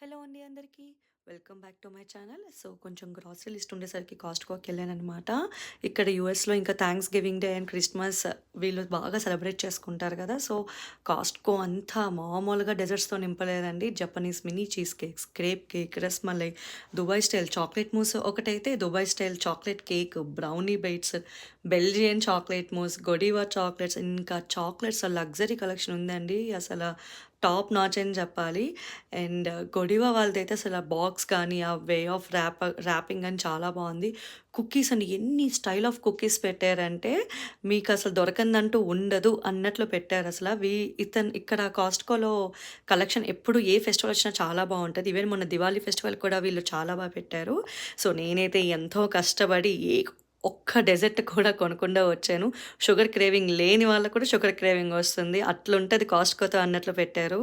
Hello అండి అందరికీ. Welcome back to my channel. So, కొంచెం గ్రాసరీ లిస్ట్ ఉండేసరికి కాస్ట్‌కోకెళ్ళాననమాట. ఇక్కడ యూఎస్‌లో ఇంకా Thanksgiving day and Christmas వీళ్ళు బాగా సెలబ్రేట్ చేసుకుంటారు కదా! సో, కాస్ట్‌కో అంతా మామూలుగా డెజర్ట్స్‌తో నింపలేదండి. Japanese mini cheesecakes, crepe cake, rasmalai, Dubai style chocolate mousse ఒకటైతే Dubai style chocolate cake, brownie bites, Belgian chocolate mousse, Godiva chocolates ఇంకా చాక్లెట్స్ లగ్జరీ కలెక్షన్ ఉందండి. టాప్ నాచ్ అని చెప్పాలి. అండ్ గొడివా వాళ్ళదైతే అసలు ఆ బాక్స్ కానీ, ఆ వే ఆఫ్ ర్యాపింగ్ గాని చాలా బావుంది. కుకీస్ అండి ఎన్ని స్టైల్ ఆఫ్ కుకీస్ పెట్టారంటే, మీకసలు దొరకందంటూ ఉండదు అన్నట్లు పెట్టారసల. ఇక్కడ కాస్ట్‌కోలో కలెక్షన్ ఎప్పుడు ఏ ఫెస్టివల్ వచ్చినా చాలా బావుంటది. ఈవెన్ మొన్న దివాళీ ఫెస్టివల్ కూడా వీళ్ళు చాలా పెట్టారు. సో, నేనైతే ఎంతో కష్టపడి ఒక్క డెజర్ట్ కూడా కొనకుండా వచ్చాను. షుగర్ క్రేవింగ్ లేని వాళ్ళకి కూడా షుగర్ క్రేవింగ్ వస్తుంది. అట్లుంటది కాస్ట్‌కోతో అన్నట్లు పెట్టారు.